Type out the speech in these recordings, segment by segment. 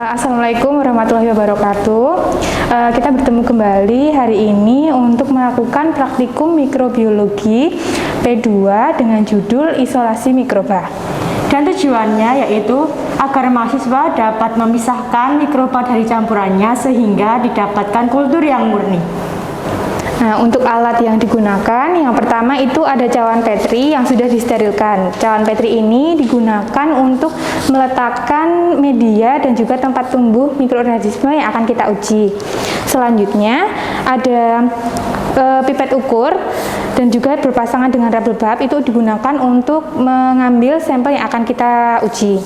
Assalamualaikum warahmatullahi wabarakatuh. Kita bertemu kembali hari ini untuk melakukan praktikum mikrobiologi P2 dengan judul isolasi mikroba. Dan tujuannya yaitu agar mahasiswa dapat memisahkan mikroba dari campurannya sehingga didapatkan kultur yang murni. Nah, untuk alat yang digunakan, yang pertama itu ada cawan Petri yang sudah disterilkan. Cawan Petri ini digunakan untuk meletakkan media dan juga tempat tumbuh mikroorganisme yang akan kita uji. Selanjutnya ada pipet ukur dan juga berpasangan dengan rubber bulb, itu digunakan untuk mengambil sampel yang akan kita uji.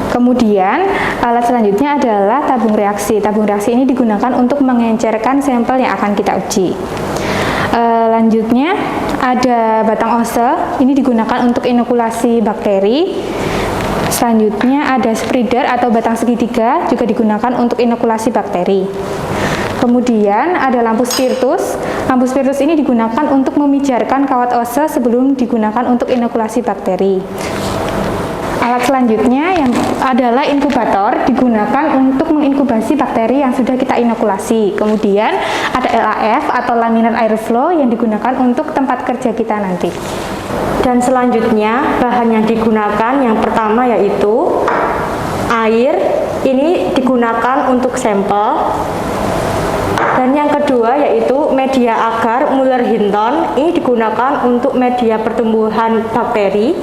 Kemudian alat selanjutnya adalah tabung reaksi. Tabung reaksi ini digunakan untuk mengencerkan sampel yang akan kita uji. Lanjutnya ada batang ose, ini digunakan untuk inokulasi bakteri. Selanjutnya ada spreader atau batang segitiga, juga digunakan untuk inokulasi bakteri. Kemudian ada lampu spiritus. Lampu spiritus ini digunakan untuk memijarkan kawat ose sebelum digunakan untuk inokulasi bakteri. Alat selanjutnya yang adalah inkubator, digunakan untuk menginkubasi bakteri yang sudah kita inokulasi. Kemudian ada LAF atau laminar airflow yang digunakan untuk tempat kerja kita nanti. Dan selanjutnya bahan yang digunakan yang pertama yaitu air, ini digunakan untuk sampel. Dan yang kedua yaitu media agar Muller-Hinton, ini digunakan untuk media pertumbuhan bakteri.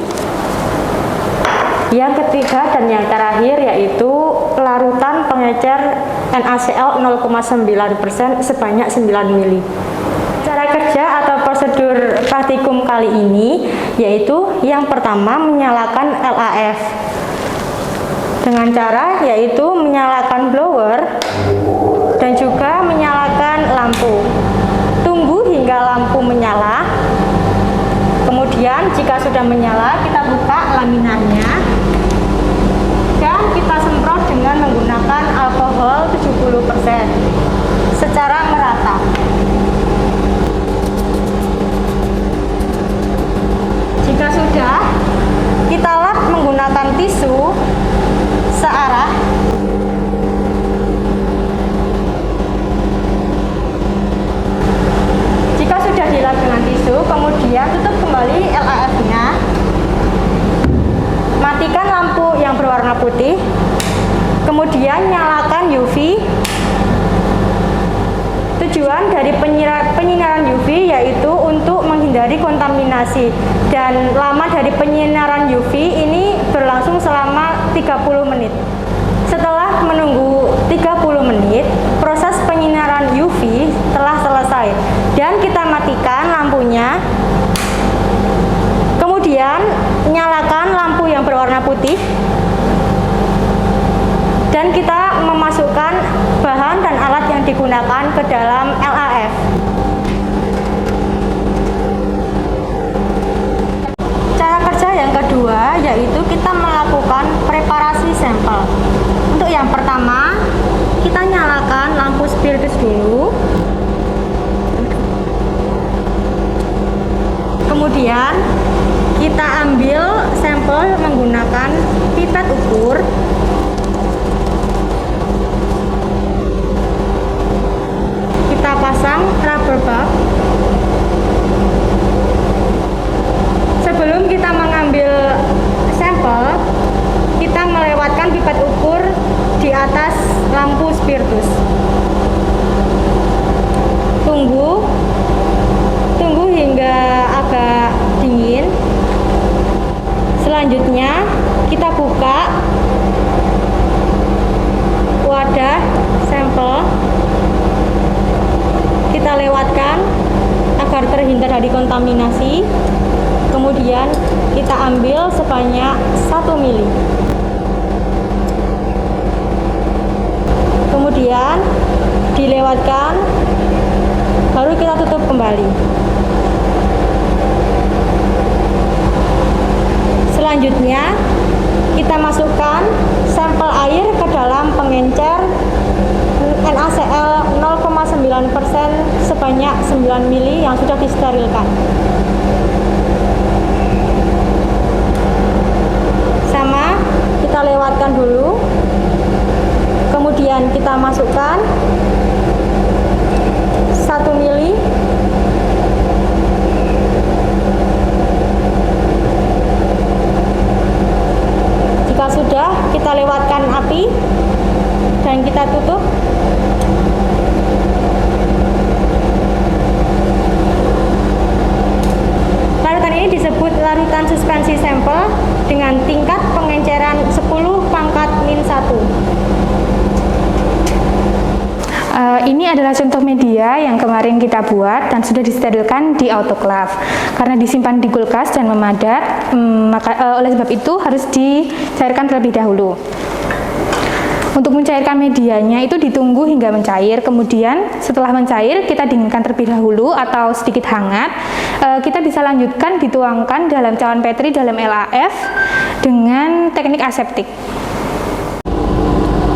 Yang ketiga dan yang terakhir yaitu larutan pengecer NaCl 0,9% sebanyak 9 ml. Cara kerja atau prosedur praktikum kali ini yaitu yang pertama menyalakan LAF dengan cara yaitu menyalakan blower dan juga menyalakan lampu. Tunggu hingga lampu menyala. Kemudian jika sudah menyala, kita buka laminarnya dan kita semprot dengan menggunakan alkohol 70% secara merata. Jika sudah, kita lap menggunakan tisu searah. Jika sudah dilap dengan tisu, kemudian tutup kembali LAF-nya. Matikan lampu yang berwarna putih. Kemudian nyalakan UV. Tujuan dari penyinaran UV yaitu untuk menghindari kontaminasi. Dan lama dari penyinaran UV ini berlangsung selama 30 menit. Setelah menunggu 30 menit, proses penyinaran UV telah selesai dan kita matikan lampunya. Kemudian nyalakan lampu yang berwarna putih dan kita memasukkan bahan dan alat yang digunakan ke dalam LAF. Cara kerja yang kedua yaitu kita melakukan preparasi sampel. Untuk yang pertama, kita nyalakan lampu spiritus dulu. Kemudian kita ambil sampel menggunakan pipet ukur. Kita pasang rubber bulb. Sebelum kita mengambil sampel, kita melewatkan pipet ukur di atas lampu spiritus. Tunggu hingga agak dingin. Selanjutnya kita buka wadah sampel. Kita lewatkan agar terhindar dari kontaminasi. Kemudian kita ambil sebanyak 1 mili. Kemudian dilewatkan, baru kita tutup kembali. Selanjutnya kita masukkan sampel air ke dalam pengencer NaCl 0,9% sebanyak 9 mili yang sudah disterilkan. Sama, kita lewatkan dulu dengan tingkat pengenceran 10 pangkat min 1. Ini adalah contoh media yang kemarin kita buat dan sudah disterilkan di autoclave. Karena disimpan di kulkas dan memadat, oleh sebab itu harus dicairkan terlebih dahulu. Untuk mencairkan medianya itu ditunggu hingga mencair, kemudian setelah mencair kita dinginkan terlebih dahulu atau sedikit hangat. Kita bisa lanjutkan dituangkan dalam cawan Petri dalam LAF dengan teknik aseptik.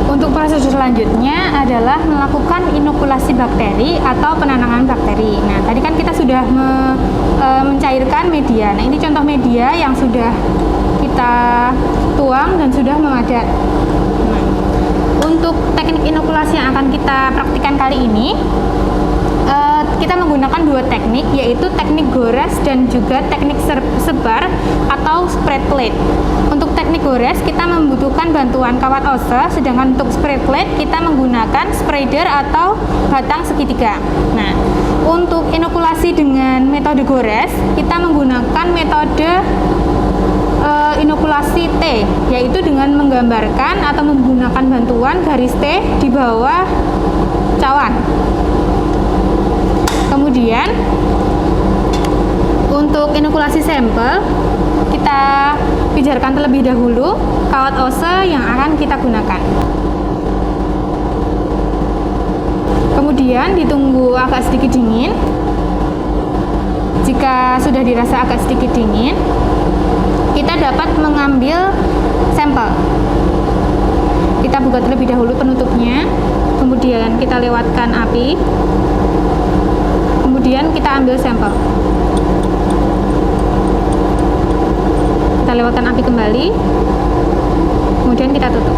Untuk proses selanjutnya adalah melakukan inokulasi bakteri atau penanaman bakteri. Nah, tadi kan kita sudah mencairkan media. Nah, ini contoh media yang sudah kita tuang dan sudah memadat. Nah, untuk teknik inokulasi yang akan kita praktikkan kali ini, kita menggunakan dua teknik, yaitu teknik gores dan juga teknik sebar atau spread plate. Untuk teknik gores kita membutuhkan bantuan kawat ose, sedangkan untuk spread plate kita menggunakan spreader atau batang segitiga. Nah, untuk inokulasi dengan metode gores kita menggunakan metode inokulasi T, yaitu dengan menggambarkan atau menggunakan bantuan garis T di bawah cawan. Kemudian untuk inokulasi sampel kita pijarkan terlebih dahulu kawat ose yang akan kita gunakan. Kemudian ditunggu agak sedikit dingin. Jika sudah dirasa agak sedikit dingin, kita dapat mengambil sampel. Kita buka terlebih dahulu penutupnya, kemudian kita lewatkan api, kemudian kita ambil sampel. Kita lewatkan api kembali, kemudian kita tutup.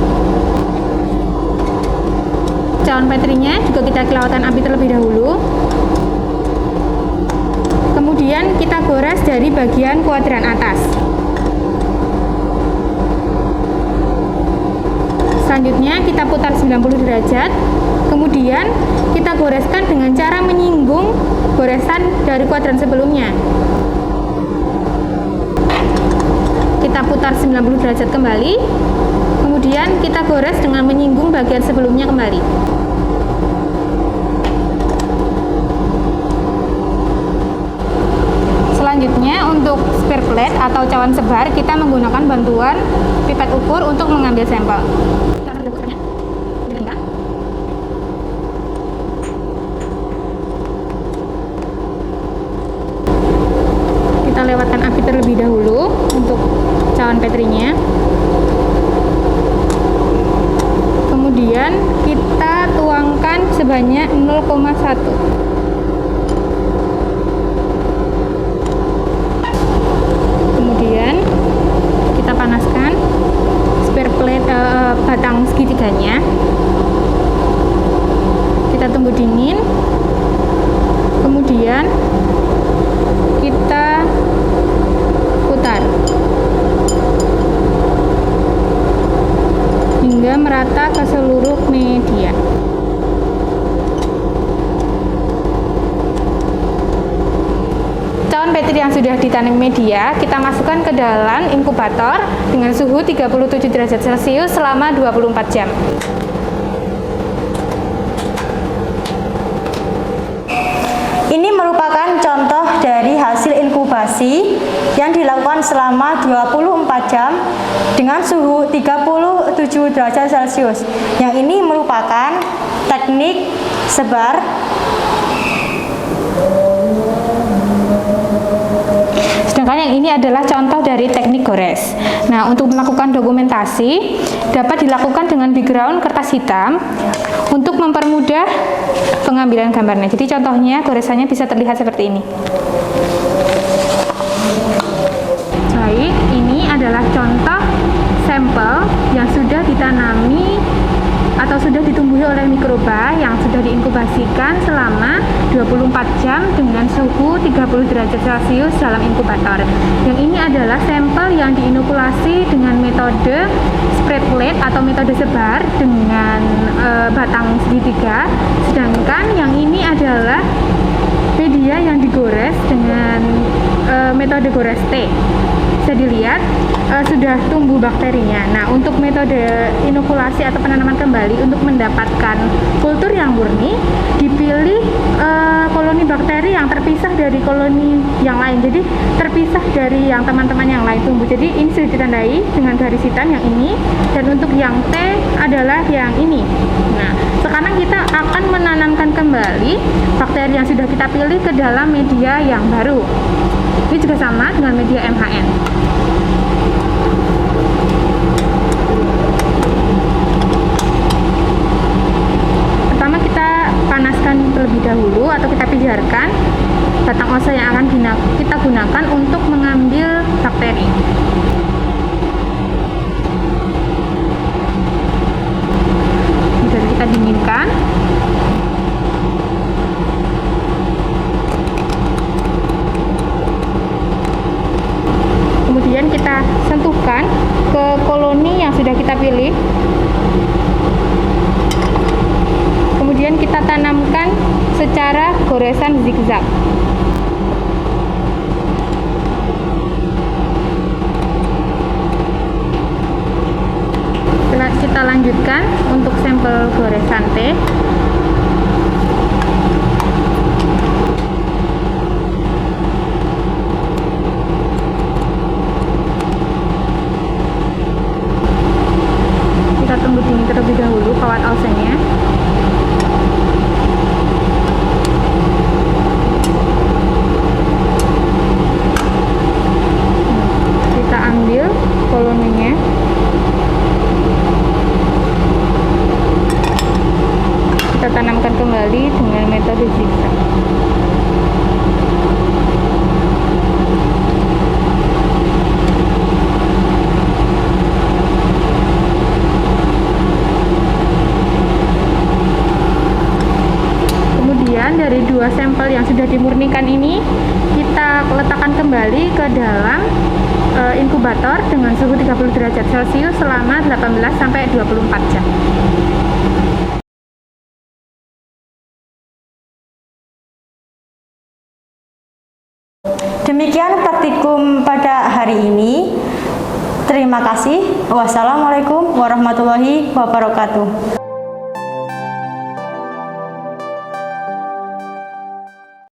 Cawan Petrinya juga kita lewatkan api terlebih dahulu. Kemudian kita gores dari bagian kuadran atas. Selanjutnya kita putar 90 derajat. Kemudian kita goreskan dengan cara menyinggung goresan dari kuadran sebelumnya. Kita putar 90 derajat kembali. Kemudian kita gores dengan menyinggung bagian sebelumnya kembali. Selanjutnya untuk spare plate atau cawan sebar kita menggunakan bantuan pipet ukur untuk mengambil sampel. Kita lewatkan api terlebih dahulu untuk cawan Petrinya. Kemudian kita tuangkan sebanyak 0,1. Kemudian kita panaskan spare plate batang segitiganya. Kita tunggu dingin. Kemudian kita putar hingga merata ke seluruh media. Cawan Petri yang sudah ditanam media kita masukkan ke dalam inkubator dengan suhu 37 derajat Celcius selama 24 jam. Ini merupakan contoh dari hasil inkubasi yang dilakukan selama 24 jam dengan suhu 37 derajat Celcius. Yang ini merupakan teknik sebar. Sedangkan yang ini adalah contoh dari teknik gores. Nah, untuk melakukan dokumentasi dapat dilakukan dengan background kertas hitam untuk mempermudah pengambilan gambarnya. Jadi contohnya goresannya bisa terlihat seperti ini. Baik, ini adalah contoh sampel yang sudah ditanami atau sudah ditumbuhi oleh mikroba yang sudah diinkubasikan selama 24 jam dengan suhu 30 derajat Celcius dalam inkubator. Yang ini adalah sampel yang diinokulasi dengan metode spread plate atau metode sebar dengan batang segitiga, sedangkan yang ini adalah media yang digores dengan metode gores T. Bisa dilihat sudah tumbuh bakterinya. Nah, untuk metode inokulasi atau penanaman kembali untuk mendapatkan kultur yang murni, dipilih koloni bakteri yang terpisah dari koloni yang lain. Jadi terpisah dari yang teman-teman yang lain tumbuh. Jadi ini sudah ditandai dengan garis hitam yang ini, dan untuk yang T adalah yang ini. Nah, sekarang kita akan menanamkan kembali bakteri yang sudah kita pilih ke dalam media yang baru. Ini juga sama dengan media MHN. Pertama kita panaskan terlebih dahulu atau kita pijarkan batang osa yang akan kita gunakan untuk mengambil bakteri. Jadi kita dinginkan. Kemudian kita sentuhkan ke koloni yang sudah kita pilih. Kemudian kita tanamkan secara goresan zigzag. Kita lanjutkan untuk sampel goresan T. Kita tunggu dingin terlebih dahulu kawat ausenya. Kita ambil koloninya. Kita tanamkan kembali dengan metode zigzag. Kemudian dari dua sampel yang sudah dimurnikan ini, kita letakkan kembali ke dalam inkubator dengan suhu 30 derajat Celcius selama 18 sampai 24 jam. Demikian praktikum pada hari ini. Terima kasih. Wassalamualaikum warahmatullahi wabarakatuh.